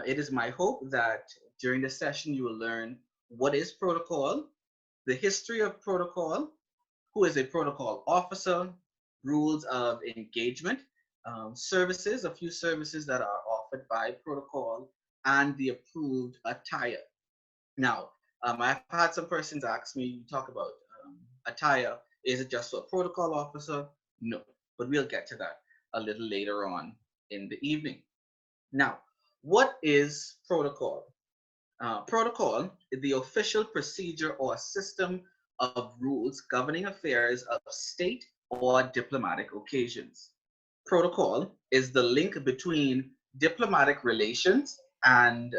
It is my hope that during this session you will learn what is protocol, the history of protocol, who is a protocol officer, rules of engagement, services, a few services that are offered by protocol, and the approved attire. Now, I've had some persons ask me, you talk about attire, is it just for a protocol officer? No, but we'll get to that a little later on in the evening. Now, what is protocol? Protocol is the official procedure or system of rules governing affairs of state or diplomatic occasions. Protocol is the link between diplomatic relations and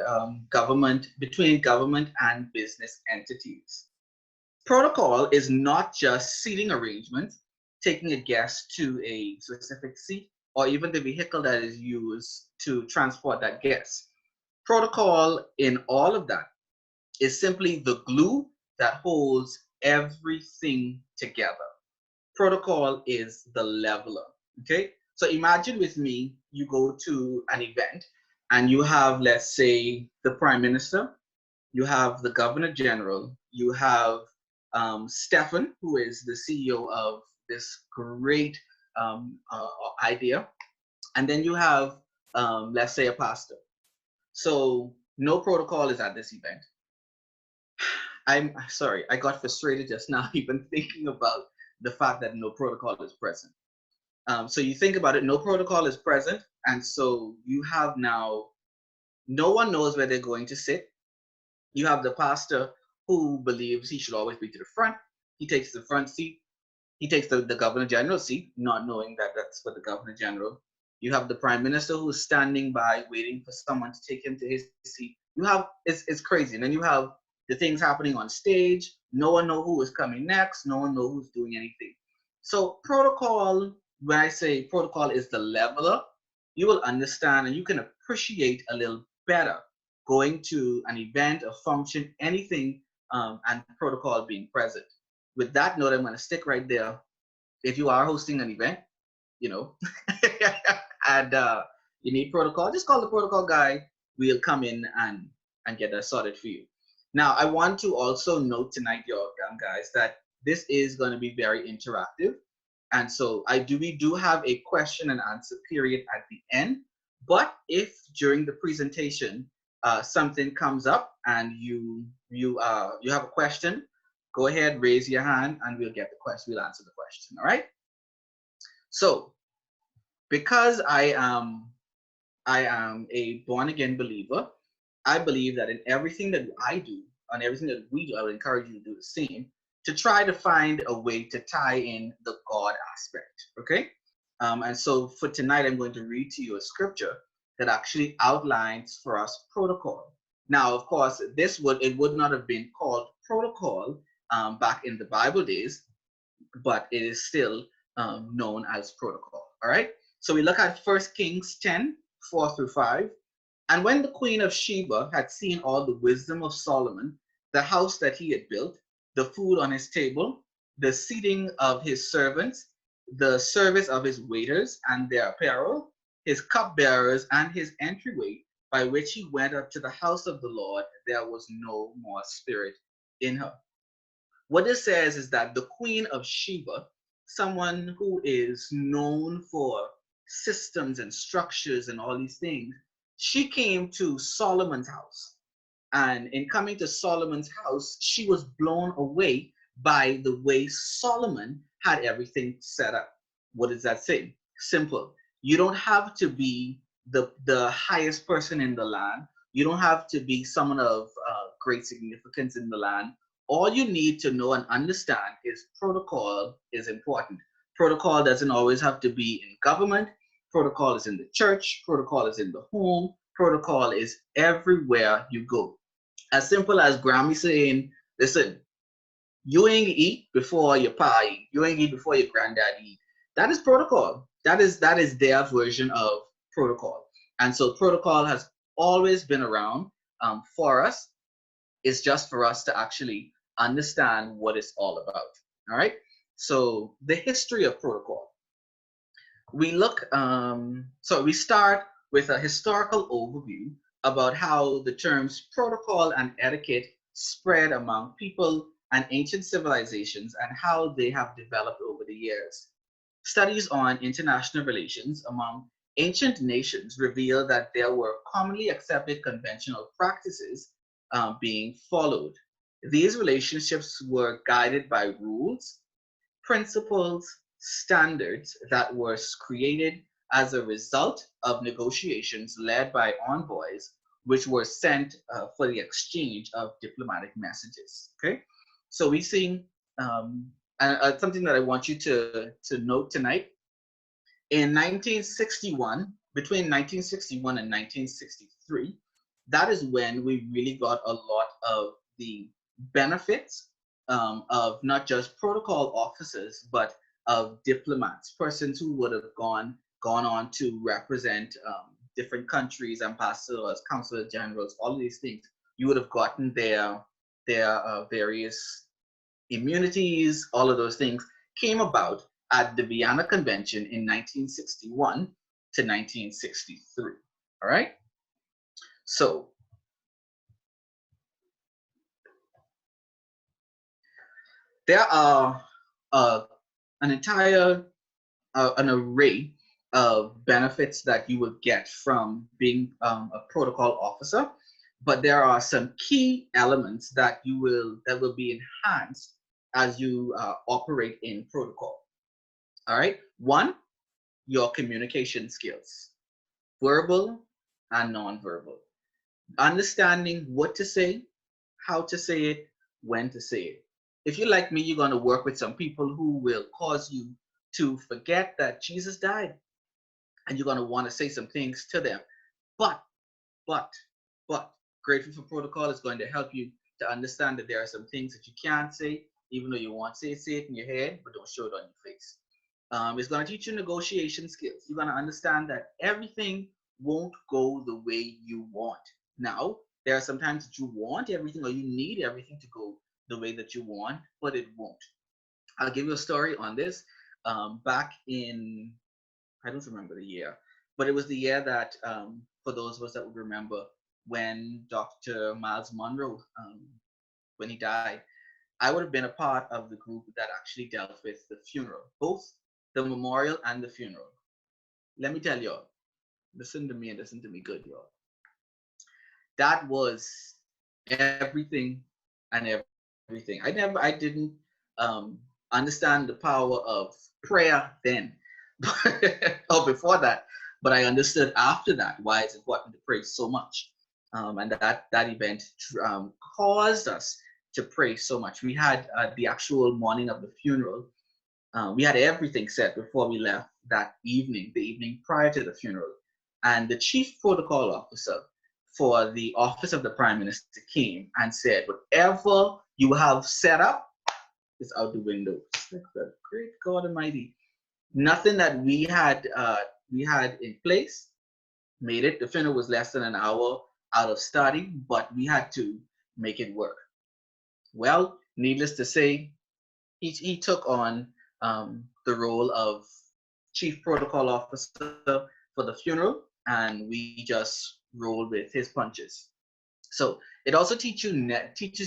between government and business entities. Protocol is not just seating arrangements, taking a guest to a specific seat, or even the vehicle that is used to transport that guest. Protocol in all of that is simply the glue that holds everything together. Protocol is the leveler. Okay. So imagine with me, you go to an event and you have, let's say, the prime minister, you have the governor general, you have Stefan, who is the CEO of this great idea, and then you have, let's say, a pastor. So no protocol is at this event. I'm sorry, I got frustrated just now, even thinking about the fact that no protocol is present. So you think about it, no protocol is present, and so you have now, no one knows where they're going to sit. You have the pastor who believes he should always be to the front. He takes the front seat. He takes the governor general seat, not knowing that that's for the governor general. You have the prime minister who's standing by waiting for someone to take him to his seat. You have, it's crazy. And then you have the things happening on stage. No one know who is coming next. No one know who's doing anything. So protocol, when I say protocol is the leveler, you will understand and you can appreciate a little better going to an event, a function, anything, and protocol being present. With that note, I'm going to stick right there. If you are hosting an event, you know, and you need protocol, just call the protocol guy. We'll come in and get that sorted for you. Now, I want to also note tonight, y'all guys, that this is going to be very interactive. And so we do have a question and answer period at the end. But if during the presentation something comes up and you have a question, go ahead, raise your hand, and we'll get the question. We'll answer the question. All right. So, because I am a born again believer, I believe that in everything that I do, on everything that we do, I would encourage you to do the same, to try to find a way to tie in the God aspect. Okay. And so for tonight, I'm going to read to you a scripture that actually outlines for us protocol. Now, of course, it would not have been called protocol back in the Bible days, but it is still known as protocol. All right. So we look at 1 Kings 10:4-5. And when the queen of Sheba had seen all the wisdom of Solomon, the house that he had built, the food on his table, the seating of his servants, the service of his waiters and their apparel, his cupbearers, and his entryway by which he went up to the house of the Lord, there was no more spirit in her. What this says is that the queen of Sheba, someone who is known for systems and structures and all these things, she came to Solomon's house. And in coming to Solomon's house, she was blown away by the way Solomon had everything set up. What does that say? Simple. You don't have to be the highest person in the land. You don't have to be someone of great significance in the land. All you need to know and understand is protocol is important. Protocol doesn't always have to be in government. Protocol is in the church. Protocol is in the home. Protocol is everywhere you go. As simple as Grammy saying, listen, you ain't eat before your pa eat. You ain't eat before your granddad eat. That is protocol. That is their version of protocol. And so protocol has always been around for us. It's just for us to actually understand what it's all about. All right. So the history of protocol. We look. So we start with a historical overview about how the terms protocol and etiquette spread among people and ancient civilizations and how they have developed over the years. Studies on international relations among ancient nations reveal that there were commonly accepted conventional practices being followed. These relationships were guided by rules, principles, standards that were created as a result of negotiations led by envoys, which were sent for the exchange of diplomatic messages. Okay, so we see something that I want you to note tonight. In 1961, between 1961 and 1963, that is when we really got a lot of the benefits of not just protocol officers, but of diplomats, persons who would have gone on to represent different countries, ambassadors, consul generals, all of these things. You would have gotten their various immunities, all of those things came about at the Vienna Convention in 1961 to 1963. All right? So there are an entire an array of benefits that you will get from being a protocol officer, but there are some key elements that will be enhanced as you operate in protocol. All right. One, your communication skills, verbal and nonverbal. Understanding what to say, how to say it, when to say it. If you're like me, you're going to work with some people who will cause you to forget that Jesus died, and you're going to want to say some things to them. But, but, but, Grateful for Protocol is going to help you to understand that there are some things that you can't say, even though you want to say it in your head, but don't show it on your face. It's going to teach you negotiation skills. You're going to understand that everything won't go the way you want. Now, there are some times that you want everything or you need everything to go the way that you want, but it won't. I'll give you a story on this. Back in, I don't remember the year, but it was the year that, for those of us that would remember, when Dr. Miles Monroe, when he died, I would have been a part of the group that actually dealt with the funeral, both the memorial and the funeral. Let me tell y'all, listen to me and listen to me good, y'all. That was everything and everything. I didn't understand the power of prayer then, or before that, but I understood after that why it's important to pray so much. And that event caused us to pray so much. We had the actual morning of the funeral. We had everything set before we left that evening, the evening prior to the funeral. And the chief protocol officer for the office of the prime minister came and said, whatever you have set up is out the window. Great God Almighty. Nothing that we had in place made it. The funeral was less than an hour out of starting, but we had to make it work. Well, needless to say, he took on the role of chief protocol officer for the funeral, and we just rolled with his punches. So it also teaches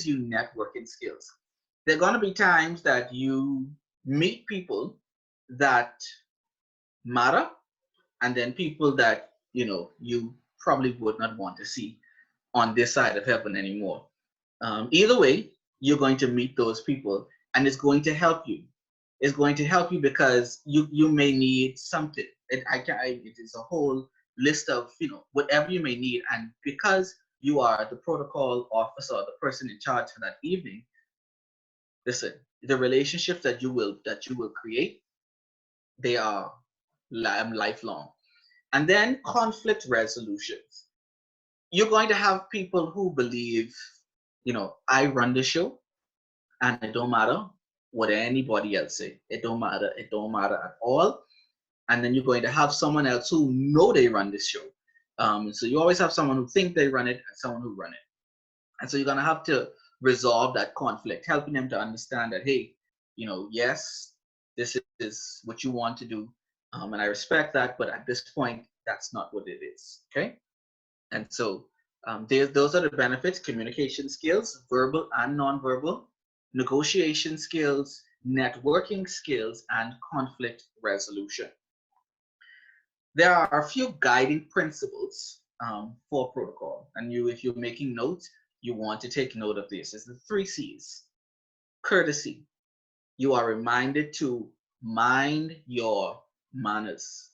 you networking skills. There are going to be times that you meet people that matter, and then people that you probably would not want to see on this side of heaven anymore. Either way, you're going to meet those people, and it's going to help you. It's going to help you because you may need something. It is a whole list of whatever you may need, and because you are the protocol officer, the person in charge for that evening. Listen, the relationships that you will create, they are lifelong. And then conflict resolutions. You're going to have people who believe, I run the show, and it don't matter what anybody else say. It don't matter. It don't matter at all. And then you're going to have someone else who know they run this show. So you always have someone who think they run it and someone who run it. And so you're going to have to resolve that conflict, helping them to understand that, hey, yes, this is what you want to do. And I respect that, but at this point, that's not what it is. Okay. And so Those are the benefits: communication skills, verbal and nonverbal, negotiation skills, networking skills, and conflict resolution. There are a few guiding principles for protocol. And if you're making notes, you want to take note of this. It's the 3 C's. Courtesy. You are reminded to mind your manners.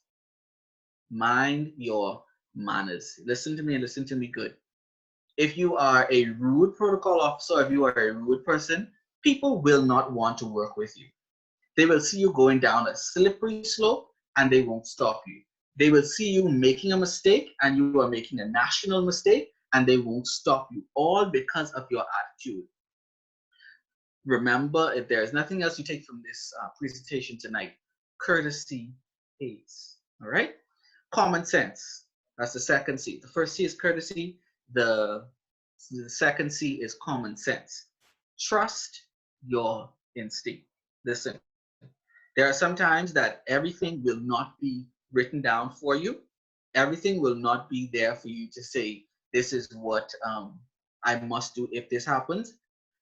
Mind your manners. Listen to me and listen to me good. If you are a rude protocol officer, if you are a rude person, people will not want to work with you. They will see you going down a slippery slope and they won't stop you. They will see you making a mistake and you are making a national mistake and they won't stop you, all because of your attitude. Remember, if there's nothing else you take from this presentation tonight, courtesy pays. All right? Common sense. That's the second C. The first C is courtesy. The second C is common sense. Trust your instinct. Listen, there are some times that everything will not be written down for you. Everything will not be there for you to say, this is what I must do if this happens.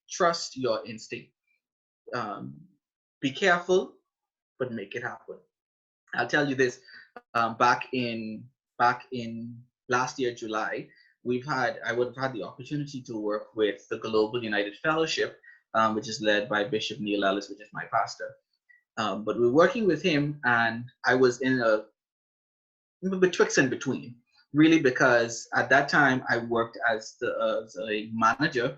Trust your instinct. Be careful, but make it happen. I'll tell you this. Back in last year, July, I would have had the opportunity to work with the Global United Fellowship, which is led by Bishop Neil Ellis, which is my pastor. But we were working with him, and I was in a betwixt and between, really, because at that time I worked as a manager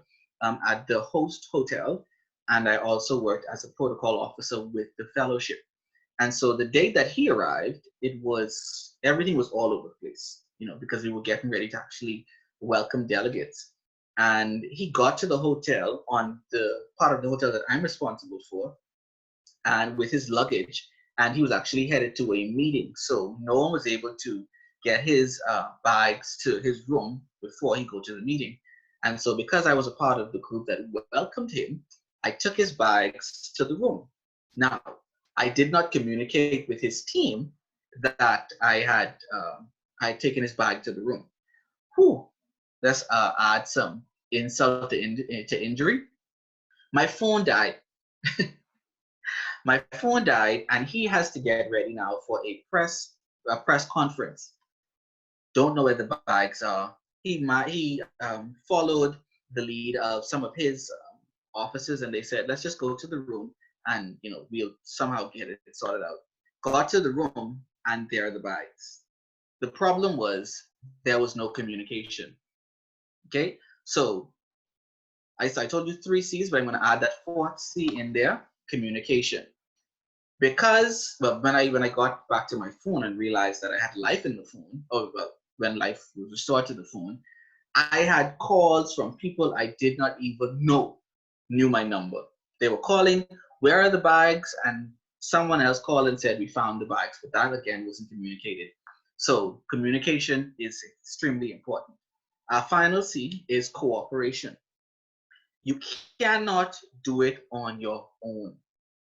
at the host hotel, and I also worked as a protocol officer with the fellowship. And so the day that he arrived, everything was all over the place, because we were getting ready to actually welcome delegates. And he got to the hotel, on the part of the hotel that I'm responsible for, and with his luggage, and he was actually headed to a meeting. So no one was able to get his bags to his room before he go to the meeting. And so because I was a part of the group that welcomed him, I took his bags to the room. Now, I did not communicate with his team that I had taken his bag to the room. Let's add some insult to injury. My phone died. My phone died, and he has to get ready now for a press conference. Don't know where the bags are. He followed the lead of some of his officers, and they said, let's just go to the room and we'll somehow get it sorted out. Got to the room, and there are the bags. The problem was there was no communication. Okay, so I told you 3 C's, but I'm going to add that 4th C in there: communication. Because when I got back to my phone and realized that I had life in the phone, when life was restored to the phone, I had calls from people I did not even knew my number. They were calling, where are the bags? And someone else called and said, we found the bags. But that, again, wasn't communicated. So communication is extremely important. Our final C is cooperation. You cannot do it on your own.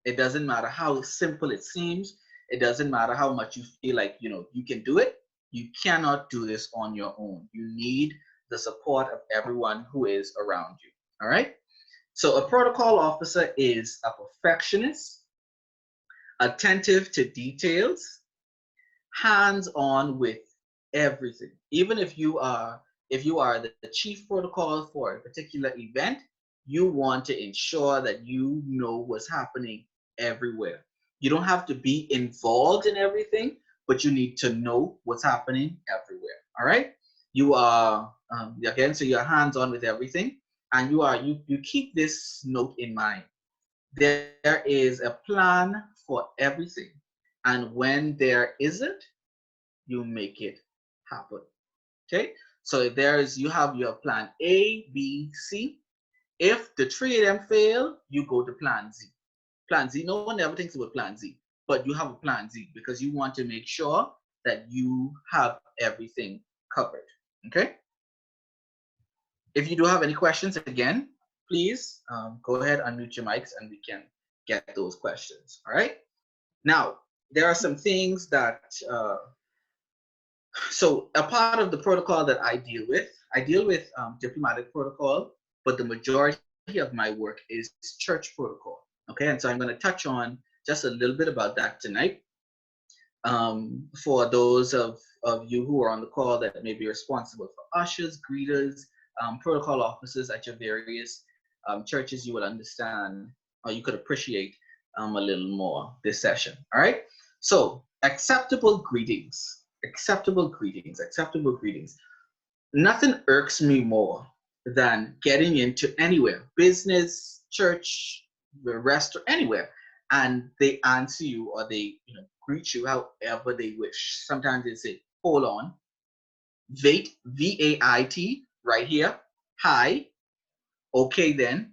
It doesn't matter how simple it seems. It doesn't matter how much you feel like you can do it. You cannot do this on your own. You need the support of everyone who is around you. All right? So a protocol officer is a perfectionist, attentive to details, hands-on with everything. Even if you are the chief protocol for a particular event, you want to ensure that you know what's happening everywhere. You don't have to be involved in everything, but you need to know what's happening everywhere. All right? You are again, so you're hands-on with everything, and you keep this note in mind. There is a plan for everything, and when there isn't, you make it happen. Okay? So you have your plan A, B, C. If the 3 of them fail, you go to plan Z. Plan Z, no one ever thinks about plan Z, but you have a plan Z because you want to make sure that you have everything covered. Okay? If you do have any questions, again, please go ahead, unmute your mics, and we can get those questions. All right? Now, there are some things that, so a part of the protocol that I deal with I deal with diplomatic protocol, but the majority of my work is church protocol. Okay, and so I'm going to touch on just a little bit about that tonight. For those of you who are on the call that may be responsible for ushers, greeters, protocol officers at your various churches, you will understand or you could appreciate a little more this session. All right. So acceptable greetings, acceptable greetings, acceptable greetings. Nothing irks me more than getting into anywhere, business, church, restaurant, anywhere, and they answer you or they greet you however they wish. Sometimes they say, "Hold on, wait, VAIT, right here. Hi, okay then.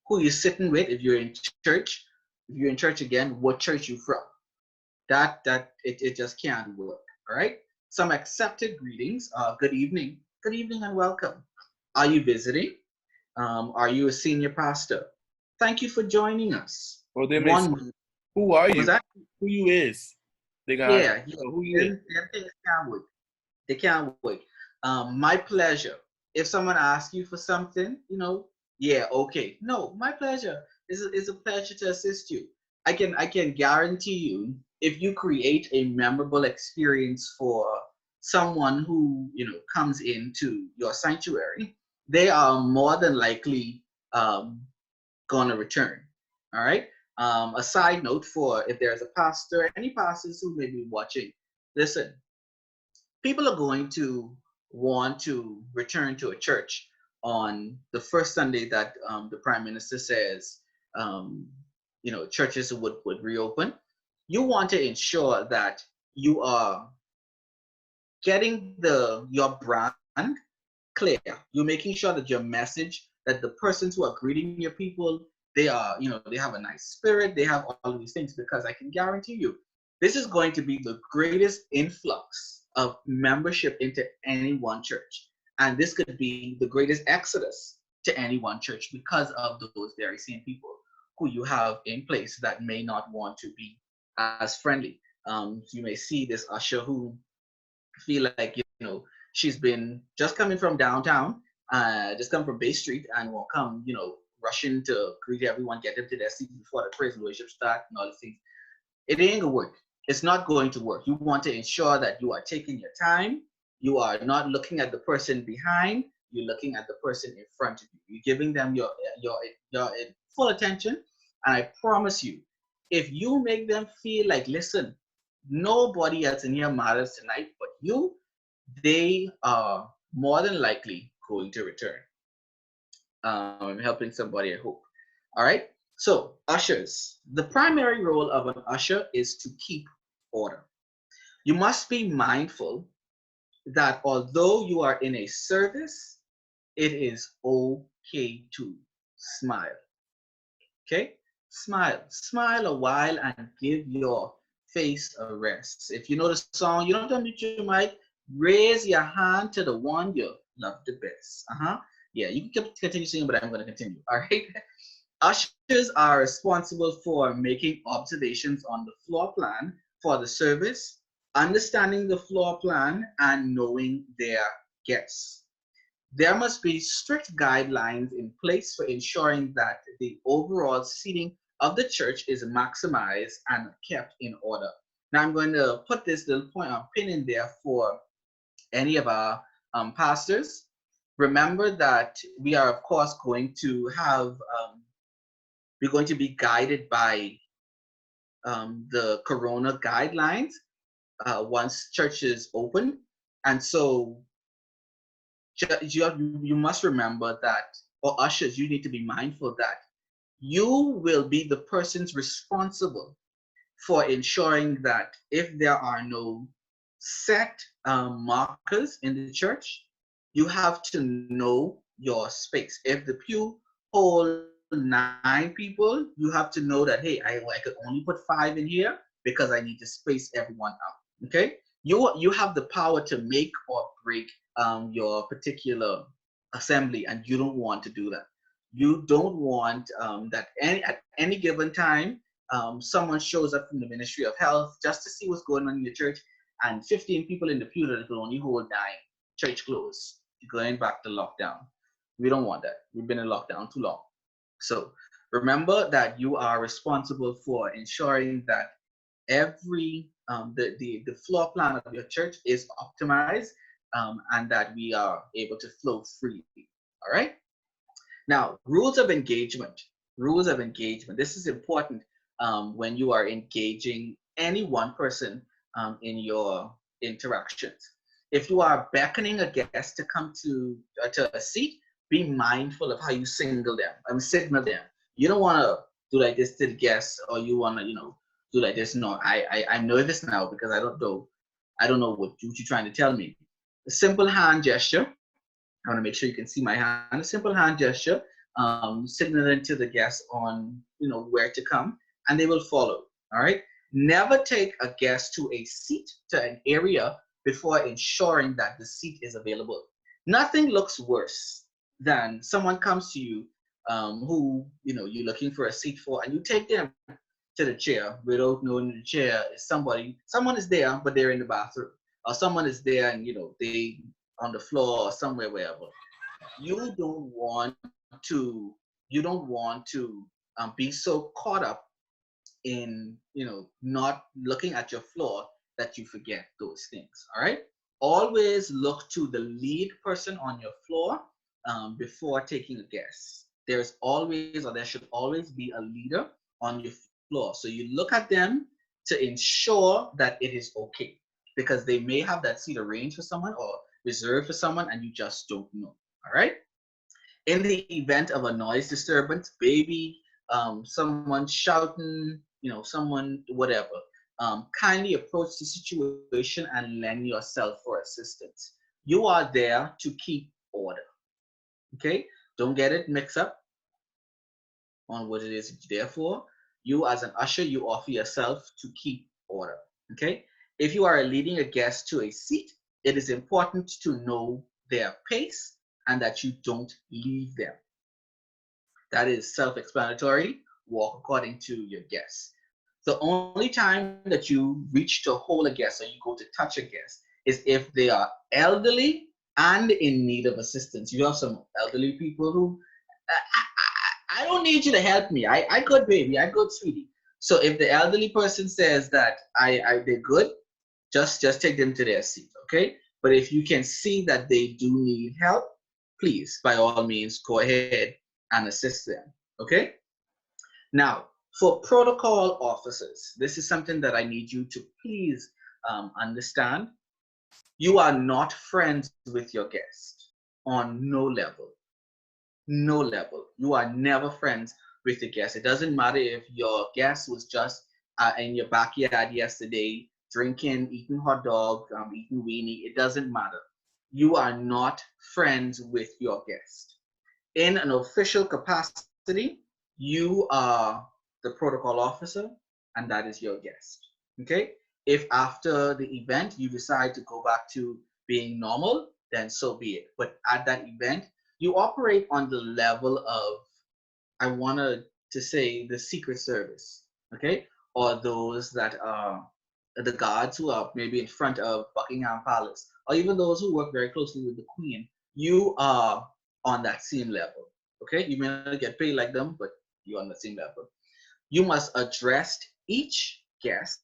Who you sitting with? If you're in church, if you're in church again, what church you from?" It just can't work. All right. Some accepted greetings. Good evening, and welcome. Are you visiting? Are you a senior pastor? Thank you for joining us. Or they may say, who are you? Was that? Who you is? They can ask, Yeah, who you is? them things can't wait. They can't wait. My pleasure. If someone asks you for something, yeah, okay. No, my pleasure. It's a pleasure to assist you. I can guarantee you, if you create a memorable experience for someone who comes into your sanctuary, they are more than likely gonna return. All right. A side note for if there's a pastor, any pastors who may be watching, listen, people are going to want to return to a church on the first Sunday that the Prime Minister says, um, churches would reopen. You want to ensure that you are getting your brand clear. You're making sure that your message, that the persons who are greeting your people, they have a nice spirit, they have all of these things, because I can guarantee you, this is going to be the greatest influx of membership into any one church. And this could be the greatest exodus to any one church because of those very same people who you have in place that may not want to be as friendly. You may see this usher who feel like she's been just coming from downtown, just come from Bay Street, and will come rushing to greet everyone, get them to their seats before the praise and worship start and all these things. It ain't gonna work. It's not going to work. You want to ensure that you are taking your time. You are not looking at the person behind. You're looking at the person in front of you. You're giving them your full attention. And I promise you, if you make them feel like, listen, nobody else in here matters tonight but you, they are more than likely going to return. I'm helping somebody, I hope. All right. So, ushers. The primary role of an usher is to keep order. You must be mindful that although you are in a service, it is okay to smile. Okay? Smile. Smile a while and give your face a rest. If you know the song, you don't unmute your mic, raise your hand to the one you love the best. Yeah, you can continue singing, but I'm going to continue. All right. Ushers are responsible for making observations on the floor plan for the service, understanding the floor plan, and knowing their guests. There must be strict guidelines in place for ensuring that the overall seating of the church is maximized and kept in order. Now I'm going to put this little point of pin in there for any of our pastors. Remember that we are, of course, going to have, we're going to be guided by the Corona guidelines once churches open. And so you must remember that, or ushers, you need to be mindful that you will be the persons responsible for ensuring that if there are no set markers in the church, you have to know your space. If the pew hold 9 people, you have to know that, hey, I could only put 5 in here because I need to space everyone out. Okay, you have the power to make or break your particular assembly, and you don't want to do that. You don't want that at any given time someone shows up from the Ministry of Health just to see what's going on in the church, and 15 people in the pew that will only hold 9, church closed. going back to lockdown. We don't want that. We've been in lockdown too long. So remember that you are responsible for ensuring that every the floor plan of your church is optimized, and that we are able to flow freely. All right. Now, rules of engagement. Rules of engagement. This is important when you are engaging any one person in your interactions. If you are beckoning a guest to come to a seat, be mindful of how you signal them. You don't want to do like this to the guests, or you want to, do like this. No, I'm nervous now because I don't know what you're trying to tell me. A simple hand gesture. I want to make sure you can see my hand. A simple hand gesture, signaling to the guests on where to come, and they will follow. All right. Never take a guest to a seat, to an area, before ensuring that the seat is available. Nothing looks worse than someone comes to you, who you're looking for a seat for, and you take them to the chair without knowing the chair is someone is there, but they're in the bathroom, or someone is there and they on the floor or somewhere, wherever. You don't want to be so caught up in not looking at your floor that you forget those things. All right. Always look to the lead person on your floor before taking a guess. There's always, or there should always be, a leader on your floor. So you look at them to ensure that it is okay, because they may have that seat arranged for someone or reserved for someone, and you just don't know. All right. In the event of a noise disturbance, baby, someone shouting, someone, whatever, kindly approach the situation and lend yourself for assistance. You are there to keep order. Okay? Don't get it mixed up on what it is you're there for. You, as an usher, you offer yourself to keep order. Okay? If you are leading a guest to a seat, it is important to know their pace and that you don't leave them. That is self-explanatory. Walk according to your guests. The only time that you reach to hold a guest, or you go to touch a guest, is if they are elderly and in need of assistance. You have some elderly people who, I don't need you to help me. I good, baby. I good, sweetie. So if the elderly person says that they're good, just take them to their seat, okay? But if you can see that they do need help, please, by all means, go ahead and assist them, okay? Now, for protocol officers, this is something that I need you to please understand. You are not friends with your guest on no level. No level. You are never friends with the guest. It doesn't matter if your guest was just in your backyard yesterday, drinking, eating hot dog, eating weenie. It doesn't matter. You are not friends with your guest. In an official capacity, you are the protocol officer, and that is your guest. Okay? If after the event you decide to go back to being normal, then so be it. But at that event, you operate on the level of, I wanted to say, the Secret Service, okay? Or those that are the guards who are maybe in front of Buckingham Palace, or even those who work very closely with the Queen. You are on that same level, okay? You may not get paid like them, but you're on the same level. You must address each guest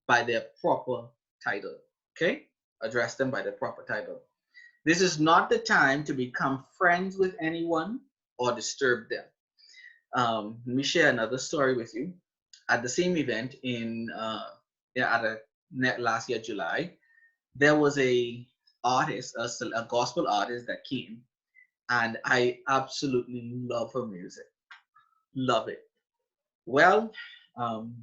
by their proper title, okay? Address them by their proper title. This is not the time to become friends with anyone or disturb them. Let me share another story with you. At the same event last year, July, there was a gospel artist that came, and I absolutely love her music. Love it. Well, um,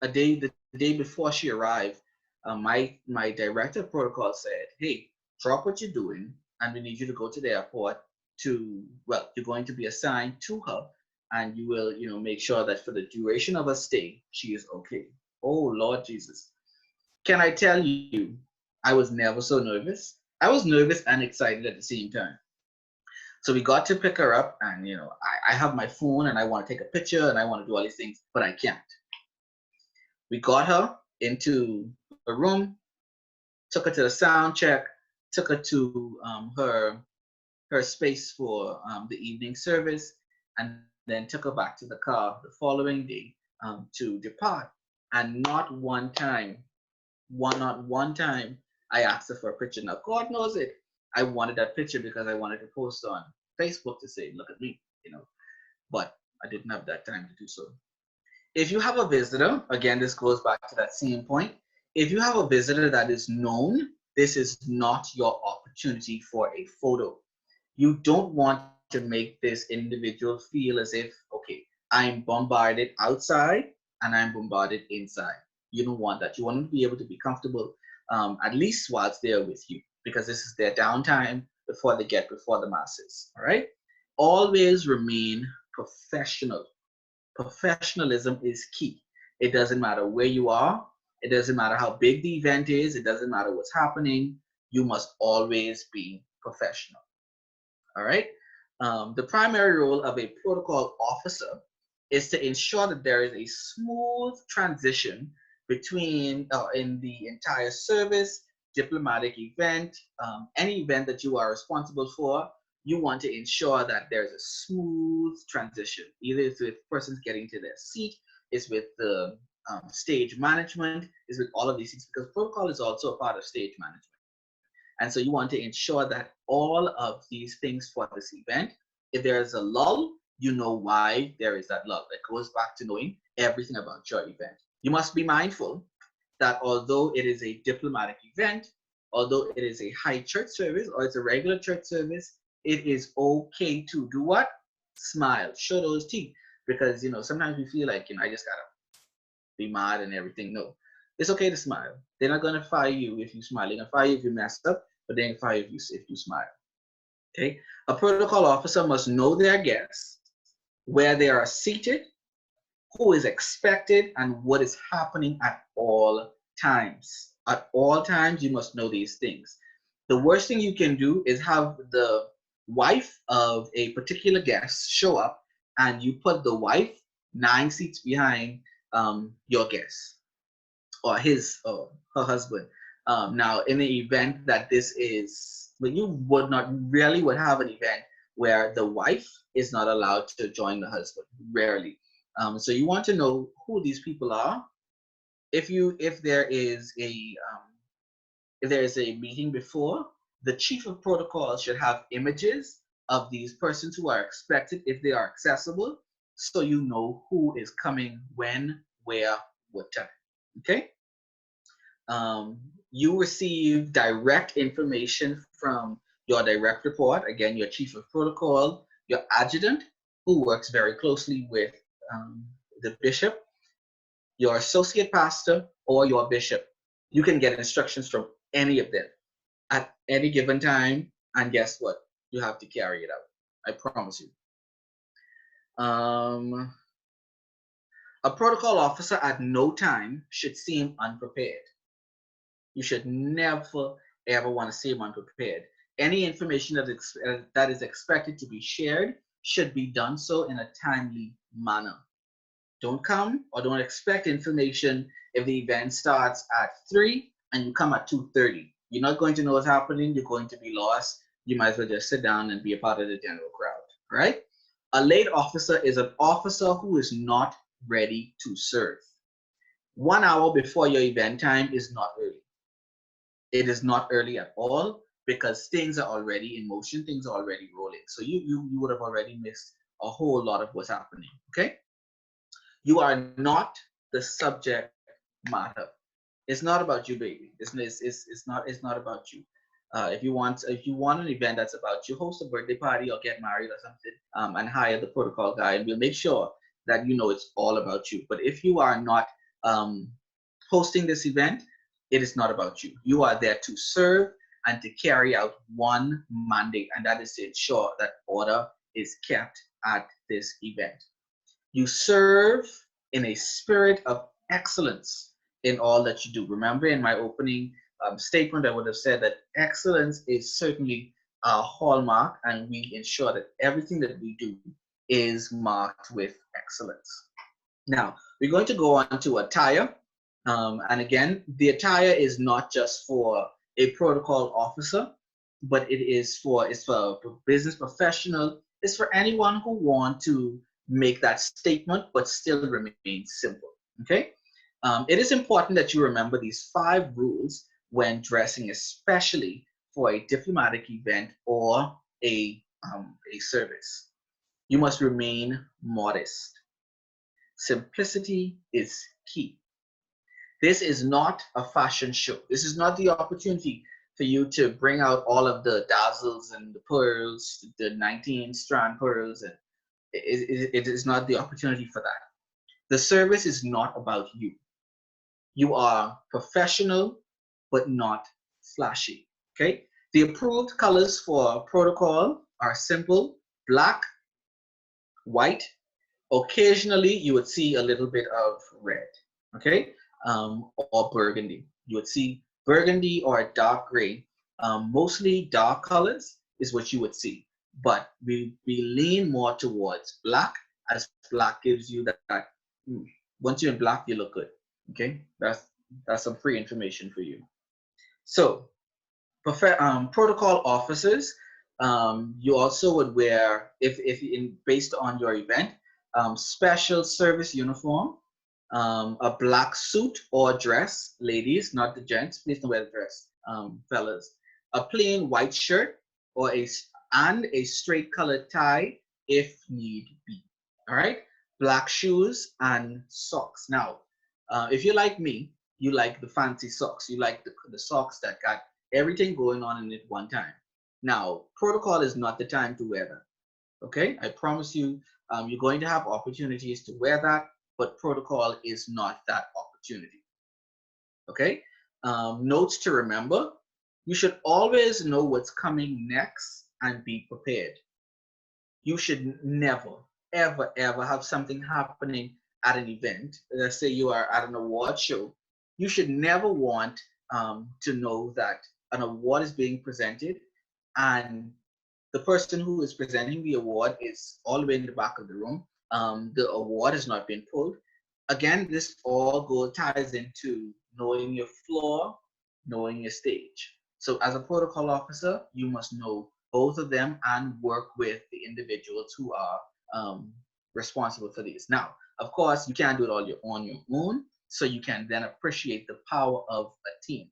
the day before she arrived, my director of protocol said, "Hey, drop what you're doing, and we need you to go to the airport you're going to be assigned to her, and you will, make sure that for the duration of her stay, she is okay." Oh, Lord Jesus. Can I tell you, I was never so nervous. I was nervous and excited at the same time. So we got to pick her up, and I have my phone and I want to take a picture and I want to do all these things, but I can't. We got her into a room, took her to the sound check, took her to her space for the evening service, and then took her back to the car the following day to depart. And not one time, I asked her for a picture. Now, God knows it. I wanted that picture because I wanted to post on Facebook to say, look at me, but I didn't have that time to do so. If you have a visitor, again, this goes back to that same point. If you have a visitor that is known, this is not your opportunity for a photo. You don't want to make this individual feel as if, okay, I'm bombarded outside and I'm bombarded inside. You don't want that. You want to be able to be comfortable, at least whilst they're with you, because this is their downtime before they get before the masses. All right. Always remain professional. Professionalism is key. It doesn't matter where you are. It doesn't matter how big the event is. It doesn't matter what's happening. You must always be professional. All right. The primary role of a protocol officer is to ensure that there is a smooth transition between in the entire service, diplomatic event, any event that you are responsible for. You want to ensure that there's a smooth transition. Either it's with persons getting to their seat, it's with the stage management, it's with all of these things, because protocol is also a part of stage management. And so you want to ensure that all of these things for this event, if there's a lull, you know why there is that lull. It goes back to knowing everything about your event. You must be mindful that although it is a diplomatic event, although it is a high church service or it's a regular church service, it is okay to do what? Smile, show those teeth. Because, sometimes we feel like, I just gotta be mad and everything. No, it's okay to smile. They're not gonna fire you if you smile. They're gonna fire you if you mess up, but they're gonna fire you if you smile. Okay. A protocol officer must know their guests, where they are seated, who is expected, and what is happening at all times. At all times, you must know these things. The worst thing you can do is have the wife of a particular guest show up and you put the wife 9 seats behind your guest or his or her husband. Now, in the event that this is, but you would not really would have an event where the wife is not allowed to join the husband. Rarely. So you want to know who these people are. If there is a meeting before, the chief of protocol should have images of these persons who are expected if they are accessible, so you know who is coming, when, where, what time. Okay. You receive direct information from your direct report, again, your chief of protocol, your adjutant, who works very closely with the bishop, your associate pastor, or your bishop. You can get instructions from any of them at any given time, and guess what? You have to carry it out. I promise you. A protocol officer at no time should seem unprepared. You should never, ever want to seem unprepared. Any information that is expected to be shared should be done so in a timely manner. Don't come or don't expect information if the event starts at 3 and you come at 2:30. You're not going to know what's happening. You're going to be lost. You might as well just sit down and be a part of the general crowd, right? A late officer is an officer who is not ready to serve. 1 hour before your event time is not early. It is not early at all because things are already in motion. Things are already rolling. So you would have already missed a whole lot of what's happening, okay? You are not the subject matter. It's not about you, baby. It's not about you. If you want an event that's about you, host a birthday party or get married or something, and hire the protocol guy, and we'll make sure that it's all about you. But if you are not hosting this event, it is not about you. You are there to serve and to carry out one mandate, and that is to ensure that order is kept at this event. You serve in a spirit of excellence in all that you do. Remember, in my opening statement, I would have said that excellence is certainly a hallmark, and we ensure that everything that we do is marked with excellence. Now, we're going to go on to attire. And again, the attire is not just for a protocol officer. but it's for business professional. It's for anyone who want to make that statement, but still remain simple. Okay. It is important that you remember these 5 rules when dressing, especially for a diplomatic event or a service. You must remain modest. Simplicity is key. This is not a fashion show. This is not the opportunity for you to bring out all of the dazzles and the pearls, the 19 strand pearls, and it is not the opportunity for that. The service is not about you. You are professional, but not flashy. Okay? The approved colors for protocol are simple: black, white. Occasionally, you would see a little bit of red, okay, or burgundy. You would see burgundy or a dark gray. Mostly dark colors is what you would see, but we lean more towards black, as black gives you that. Once you're in black, you look good. Okay, that's some free information for you. So protocol officers, you also would wear, if in based on your event, special service uniform, a black suit or dress, ladies, not the gents. Please don't wear the dress, fellas. A plain white shirt or and a straight colored tie if need be. All right. Black shoes and socks. Now, if you're like me, you like the fancy socks. You like the socks that got everything going on in it one time. Now, protocol is not the time to wear that. Okay, I promise you, you're going to have opportunities to wear that, but protocol is not that opportunity. Okay, notes to remember: you should always know what's coming next and be prepared. You should never, ever, ever have something happening at an event. Let's say you are at an award show. You should never want to know that an award is being presented and the person who is presenting the award is all the way in the back of the room. The award has not been pulled. Again, this all ties into knowing your floor, knowing your stage. So as a protocol officer, you must know both of them and work with the individuals who are responsible for these. Now, of course, you can't do it all on your own, so you can then appreciate the power of a team.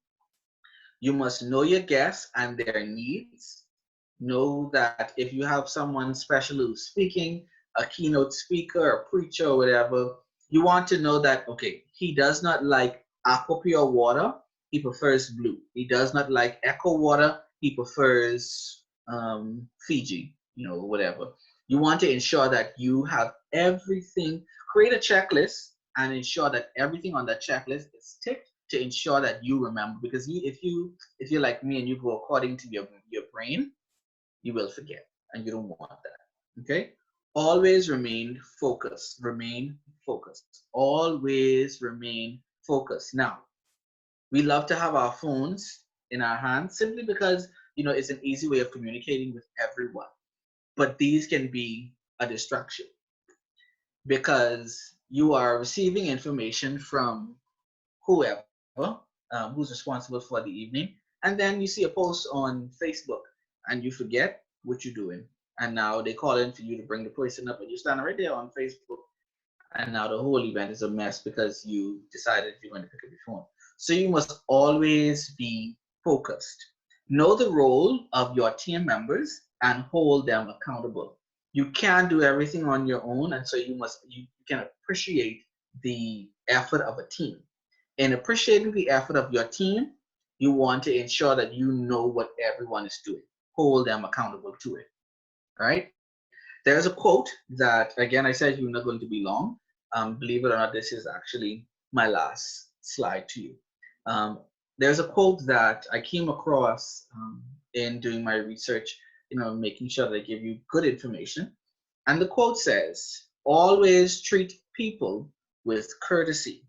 You must know your guests and their needs. Know that if you have someone special who's speaking, a keynote speaker, a preacher, or whatever, you want to know that, okay, he does not like aqua pure water, he prefers blue. He does not like echo water, he prefers Fiji, whatever. You want to ensure that you have everything, create a checklist and ensure that everything on that checklist is ticked to ensure that you remember. Because if you're like me and you go according to your brain, you will forget, and you don't want that. Okay? Always remain focused. Remain focused. Always remain focused. Now, we love to have our phones in our hands simply because it's an easy way of communicating with everyone. But these can be a distraction because you are receiving information from whoever who's responsible for the evening, and then you see a post on Facebook and you forget what you're doing. And now they call in for you to bring the person up, and you're standing right there on Facebook. And now the whole event is a mess because you decided you're going to pick up your phone. So you must always be focused. Know the role of your team members and hold them accountable. You can't do everything on your own, and so you can appreciate the effort of a team. In appreciating the effort of your team, you want to ensure that you know what everyone is doing. Hold them accountable to it. All right. There's a quote that, again, I said you're not going to be long. Believe it or not, this is actually my last slide to you. There's a quote that I came across in doing my research, making sure that I give you good information. And the quote says, always treat people with courtesy.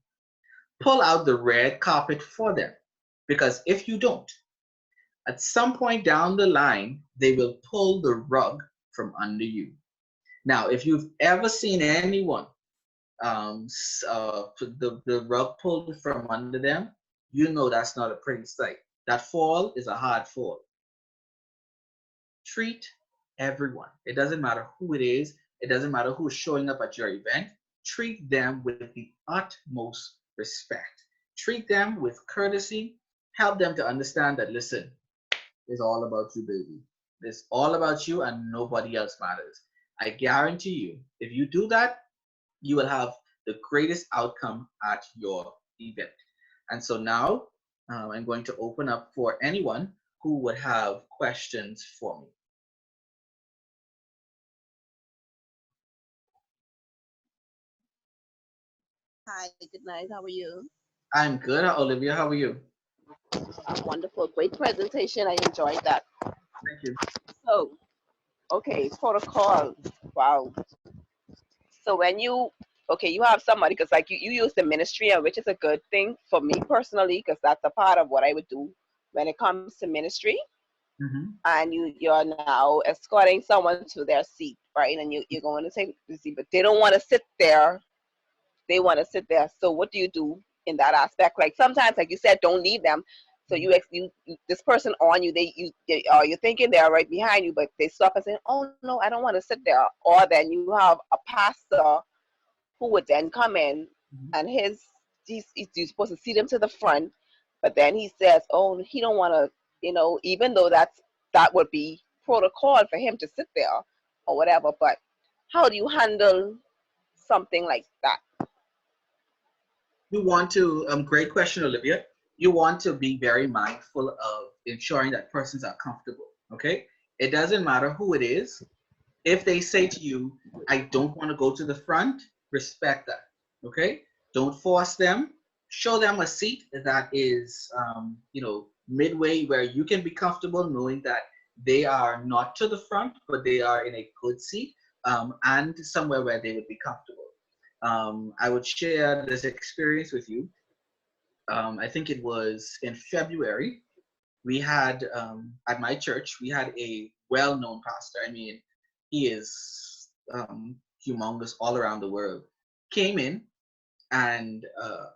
Pull out the red carpet for them. Because if you don't, at some point down the line, they will pull the rug from under you. Now, if you've ever seen anyone the rug pulled from under them, you know that's not a pretty sight. That fall is a hard fall. treat everyone. It doesn't matter who it is. It doesn't matter who is showing up at your event. Treat them with the utmost respect. Treat them with courtesy. Help them to understand that, listen, it's all about you, baby. It's all about you and nobody else matters. I guarantee you, if you do that, you will have the greatest outcome at your event. And so now I'm going to open up for anyone who would have questions for me. Hi, good night. How are you? I'm good. Olivia, how are you? Wonderful. Great presentation. I enjoyed that. Thank you. So, okay, protocol. Wow. So when you, okay, you have somebody, because like you use the ministry, which is a good thing for me personally, because that's a part of what I would do when it comes to ministry. Mm-hmm. And you're now escorting someone to their seat, right? And you're going to take the seat, but they don't want to sit there. They want to sit there. So what do you do in that aspect? Like sometimes, like you said, don't leave them. So you this person on you, you're thinking they're right behind you, but they stop and say, "Oh no, I don't want to sit there." Or then you have a pastor who would then come in, Mm-hmm. and you're supposed to see them to the front, but then he says, "Oh, he don't want to," even though that would be protocol for him to sit there or whatever. But how do you handle something like that? You want to, great question, Olivia. You want to be very mindful of ensuring that persons are comfortable. Okay. It doesn't matter who it is. If they say to you, I don't want to go to the front, respect that. Okay. Don't force them. Show them a seat that is, midway where you can be comfortable knowing that they are not to the front, but they are in a good seat, and somewhere where they would be comfortable. I would share this experience with you. I think it was in February. We had, at my church, we had a well-known pastor. I mean, he is humongous all around the world. Came in, and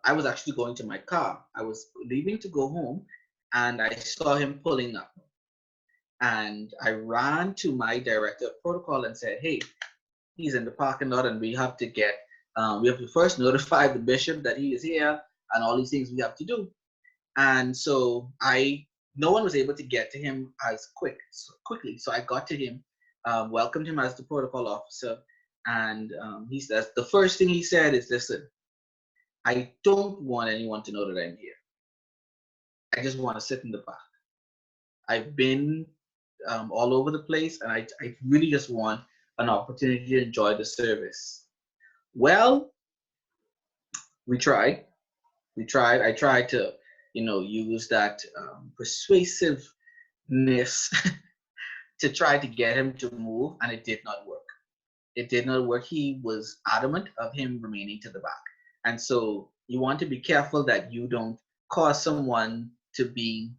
I was actually going to my car. I was leaving to go home, and I saw him pulling up. And I ran to my director of protocol and said, "Hey, he's in the parking lot, and we have to first notify the bishop that he is here, and all these things we have to do." And so no one was able to get to him as quickly. So I got to him, welcomed him as the protocol officer, and he says the first thing he said is, "Listen, I don't want anyone to know that I'm here. I just want to sit in the back. I've been all over the place, and I really just want an opportunity to enjoy the service." Well, we tried. I tried to, use that persuasiveness to try to get him to move, and it did not work. It did not work. He was adamant of him remaining to the back. And so you want to be careful that you don't cause someone to be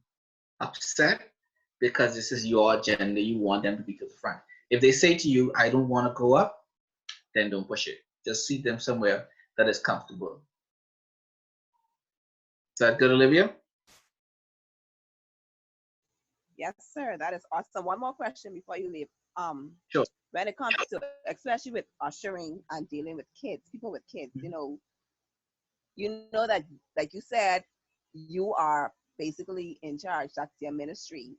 upset because this is your agenda. You want them to be to the front. If they say to you, "I don't want to go up," then don't push it. Just seat them somewhere that is comfortable. Is that good, Olivia? Yes, sir. That is awesome. One more question before you leave. Sure. When it comes to, especially with ushering and dealing with kids, people with kids, you know that, like you said, you are basically in charge. That's your ministry.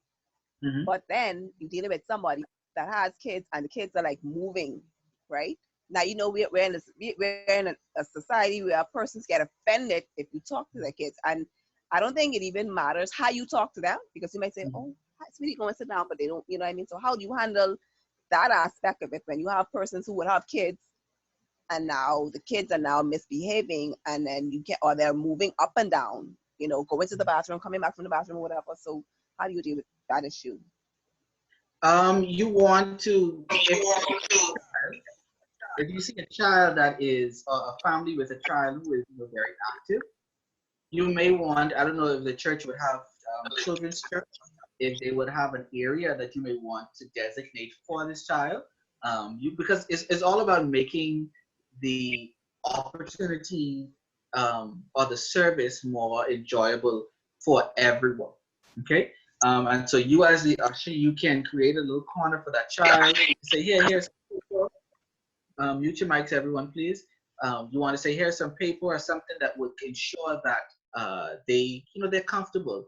Mm-hmm. But then you're dealing with somebody that has kids, and the kids are like moving, right? Now we're in a society where persons get offended if you talk to their kids, and I don't think it even matters how you talk to them, because you might say, "Oh, hi, sweetie, go and sit down," but they don't. You know what I mean? So how do you handle that aspect of it when you have persons who would have kids, and now the kids are now misbehaving, and then or they're moving up and down, going to the bathroom, coming back from the bathroom, or whatever. So how do you deal with that issue? You want to, if you see a child that is a family with a child who is very active, you may want, I don't know if the church would have children's church, if they would have an area that you may want to designate for this child. Because it's all about making the opportunity or the service more enjoyable for everyone. Okay, And so you as the usher, you can create a little corner for that child. Say, here's some paper. Mute your mics, everyone, please. You want to say, here's some paper or something that would ensure that they're comfortable.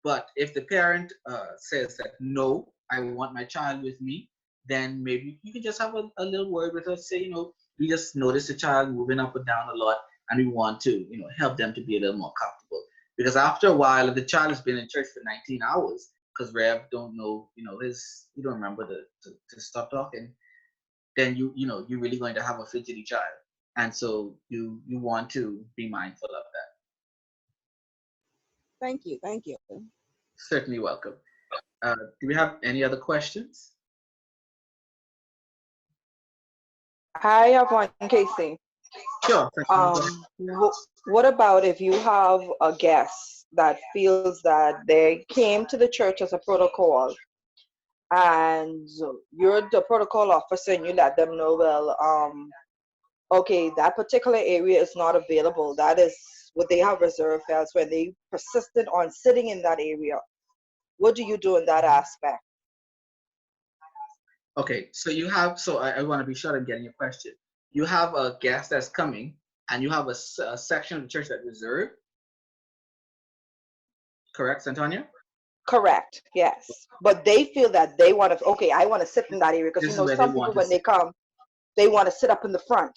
But if the parent says that, no, I want my child with me, then maybe you can just have a little word with us. Say, we just noticed the child moving up and down a lot, and we want to, help them to be a little more comfortable. Because after a while, if the child has been in church for 19 hours, because Rev don't know, you don't remember to stop talking, then you're really going to have a fidgety child. And so you want to be mindful of that. Thank you. Certainly welcome. Do we have any other questions? I have one, Kasey. Sure. What about if you have a guest that feels that they came to the church as a protocol, and you're the protocol officer, and you let them know, well, okay, that particular area is not available. That is what they have reserved elsewhere. They persisted on sitting in that area. What do you do in that aspect? Okay, so I want to be sure I'm getting your question. You have a guest that's coming, and you have a section of the church that's reserved. Correct, Santonia? Correct, yes. But they feel that they want to, okay, I want to sit in that area, because some people, when they come, they want to sit up in the front.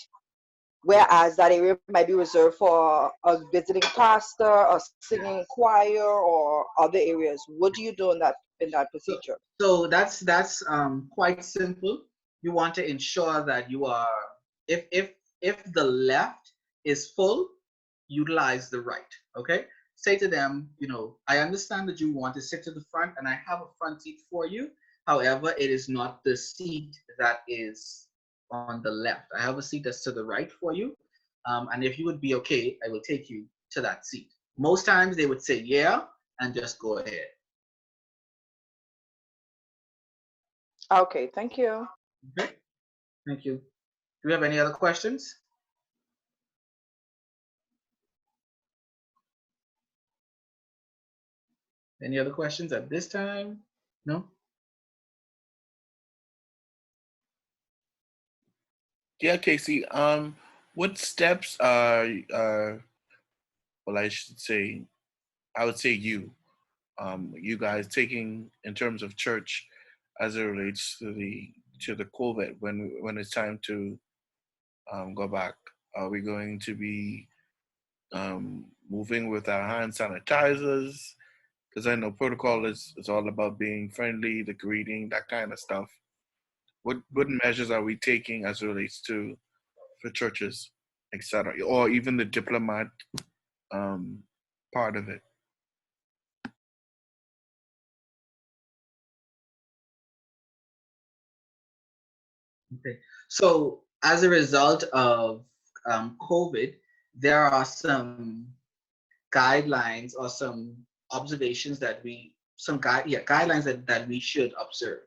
Whereas that area might be reserved for a visiting pastor, a singing choir, or other areas. What do you do in that procedure? So that's quite simple. You want to ensure that you are, if the left is full, utilize the right. Okay. Say to them, I understand that you want to sit to the front, and I have a front seat for you. However, it is not the seat that is on the left. I have a seat that's to the right for you. And if you would be okay, I will take you to that seat. Most times they would say, yeah, and just go ahead. Okay, thank you. Okay, thank you. Do we have any other questions? Any other questions at this time? No? Yeah, Kasey. What steps are well, I would say you guys taking in terms of church as it relates to the COVID when it's time to go back? Are we going to be moving with our hand sanitizers? Because I know protocol is all about being friendly, the greeting, that kind of stuff. What measures are we taking as it relates to for churches, etc., or even the diplomat part of it? Okay. So as a result of COVID, there are some guidelines or some observations that guidelines that we should observe.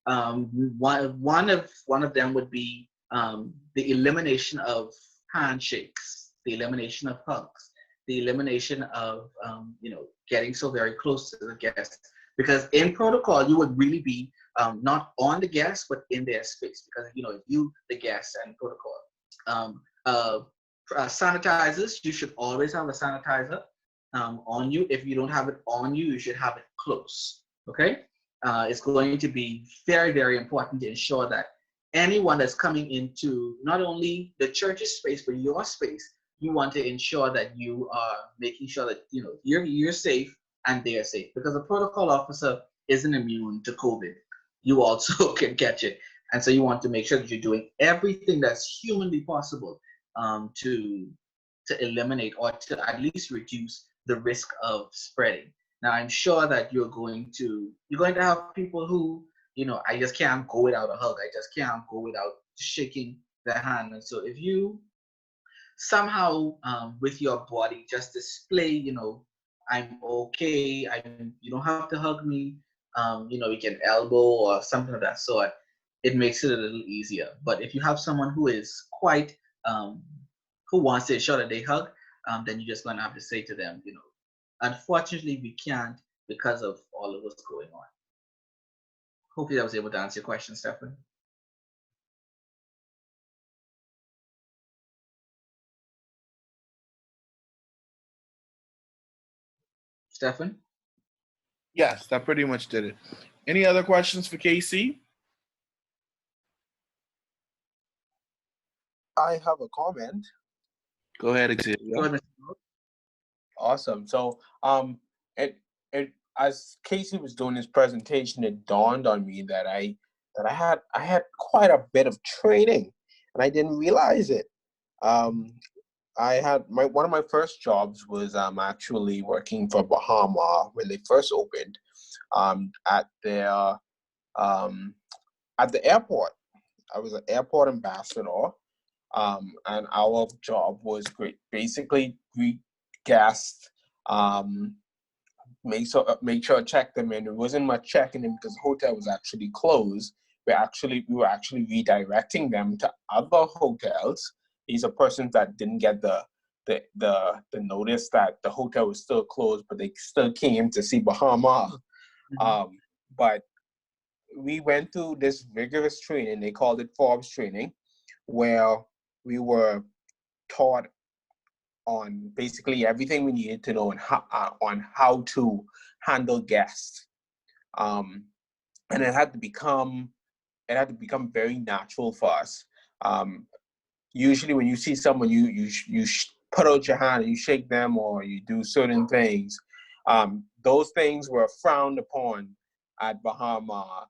One of them would be the elimination of handshakes, the elimination of hugs, the elimination of getting so very close to the guest. Because in protocol, you would really be not on the guest, but in their space. Because you, the guest, and protocol. Sanitizers, you should always have a sanitizer on you. If you don't have it on you, you should have it close. Okay, it's going to be very, very important to ensure that anyone that's coming into not only the church's space but your space, you want to ensure that you are making sure that you're safe and they're safe, because a protocol officer isn't immune to COVID. You also can catch it, and so you want to make sure that you're doing everything that's humanly possible to eliminate or to at least reduce the risk of spreading. Now, I'm sure that you're going to have people who, I just can't go without a hug. I just can't go without shaking their hand. And so if you somehow with your body just display, I'm okay, you don't have to hug me, you can elbow or something of that sort, it makes it a little easier. But if you have someone who is quite who wants to ensure that they hug, then you're just going to have to say to them, unfortunately, we can't because of all of what's going on. Hopefully I was able to answer your question, Stefan. Stefan? Yes, that pretty much did it. Any other questions for Kasey? I have a comment. Go ahead, Go Xavier. ahead, Mr. Moore. Awesome. So, it as Casey was doing his presentation, it dawned on me that I had quite a bit of training, and I didn't realize it. Um, I had one of my first jobs was actually working for Bahama when they first opened, at their at the airport. I was an airport ambassador, and our job was great. Basically, we gassed, make sure check them in. There wasn't much checking in because the hotel was actually closed. We were actually redirecting them to other hotels. These are persons that didn't get the notice that the hotel was still closed, but they still came to see Bahama. But we went through this vigorous training. They called it Forbes training, where we were taught on basically everything we needed to know on how to handle guests. And it had to become very natural for us. Usually, when you see someone, you put out your hand and you shake them, or you do certain things. Those things were frowned upon at Bahama,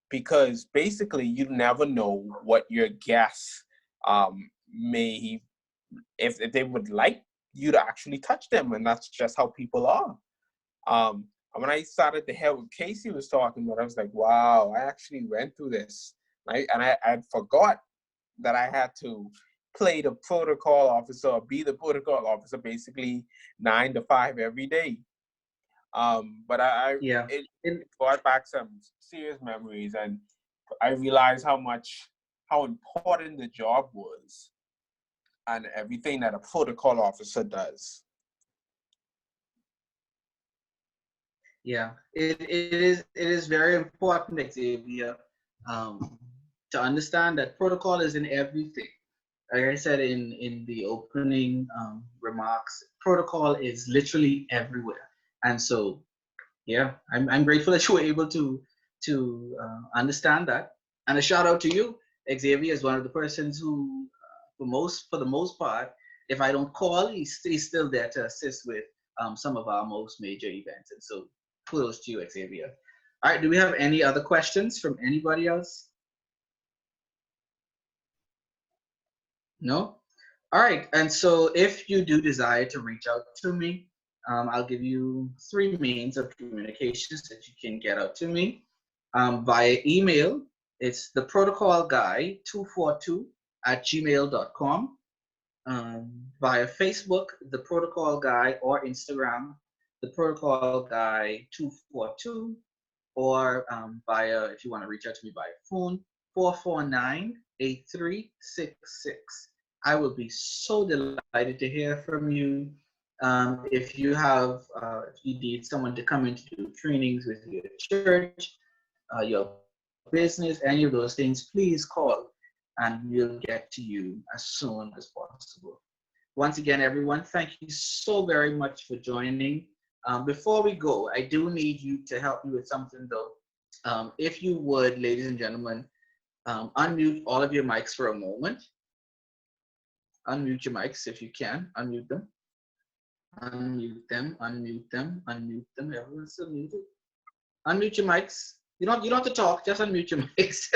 because basically you never know what your guests may, if they would like you to actually touch them, and that's just how people are. When I started to hear what Kasey was talking about, I was like, wow, I actually went through this. I forgot that I had to play the protocol officer, or be the protocol officer, basically 9 to 5 every day. But it brought back some serious memories, and I realized how important the job was, and everything that a protocol officer does. Yeah, it is very important, Xavier, to understand that protocol is in everything. Like I said in the opening remarks, protocol is literally everywhere. And so, yeah, I'm grateful that you were able to understand that. And a shout out to you, Xavier, is one of the persons who, for the most part, if I don't call, he's still there to assist with some of our most major events. And so, kudos to you, Xavier. All right, do we have any other questions from anybody else? No? All right, and so if you do desire to reach out to me, I'll give you 3 means of communications that you can get out to me. Via email, it's theprotocolguy242@gmail.com. Via Facebook, the Protocol Guy, or Instagram, the Protocol Guy 242, or via, if you want to reach out to me by phone, 449-8366. I will be so delighted to hear from you. If you need someone to come in to do trainings with your church, your business, any of those things, please call and we'll get to you as soon as possible. Once again, everyone, thank you so very much for joining. Before we go, I do need you to help me with something though. If you would, ladies and gentlemen, unmute all of your mics for a moment. Unmute your mics if you can. Unmute them. Unmute them. Unmute them. Unmute them. Everyone's still muted. Unmute your mics. You don't have to talk. Just unmute your mics.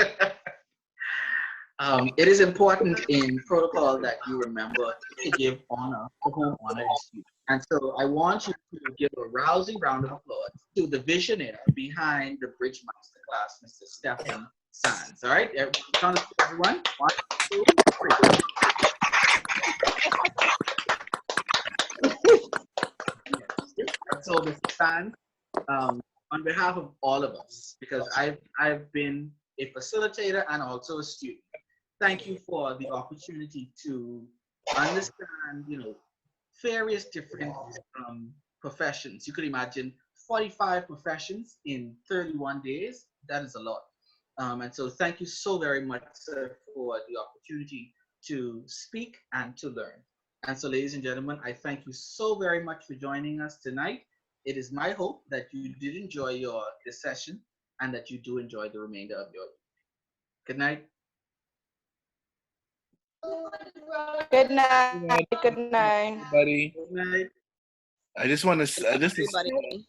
It is important in protocol that you remember to give honor to whom honor is due. And so I want you to give a rousing round of applause to the visionary behind the Bridge Masterclass, Mr. Stefan Sands. All right, count us, everyone. 1, 2, 3. So, Mr. Sands, on behalf of all of us, because I've been a facilitator and also a student. Thank you for the opportunity to understand, various different professions. You could imagine 45 professions in 31 days. That is a lot. And so thank you so very much, sir, for the opportunity to speak and to learn. And so, ladies and gentlemen, I thank you so very much for joining us tonight. It is my hope that you did enjoy this session and that you do enjoy the remainder of your week. Good night. Good night. Good night, Good night. everybody. Good night. I just want to this is Everybody.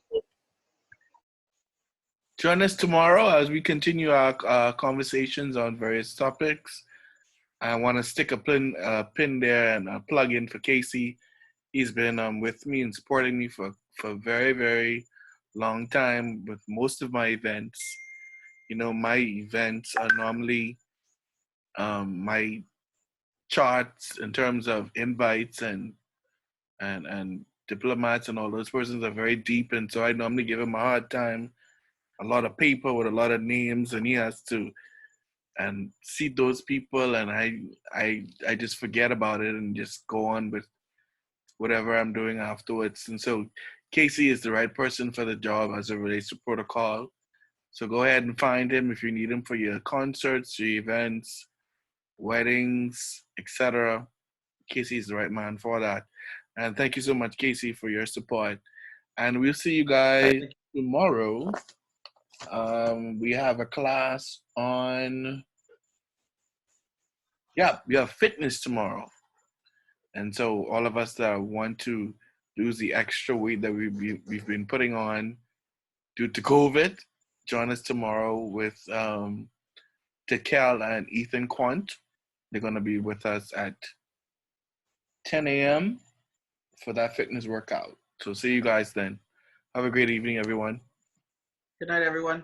join us tomorrow as we continue our conversations on various topics. I want to stick a pin there and a plug in for Kasey. He's been with me and supporting me for a very, very long time with most of my events. You know, my events are normally my charts in terms of invites and diplomats and all those persons are very deep, and so I normally give him a hard time. A lot of paper with a lot of names, and he has to and see those people, and I just forget about it and just go on with whatever I'm doing afterwards. And so Kasey is the right person for the job as it relates to protocol. So go ahead and find him if you need him for your concerts, your events, weddings, etc. Kasey is the right man for that. And thank you so much, Kasey, for your support. And we'll see you guys tomorrow. We have a class on, we have fitness tomorrow. And so all of us that want to lose the extra weight that we've been putting on due to COVID, join us tomorrow with Tekel and Ethan Quant. They're going to be with us at 10 a.m. for that fitness workout. So see you guys then. Have a great evening, everyone. Good night, everyone.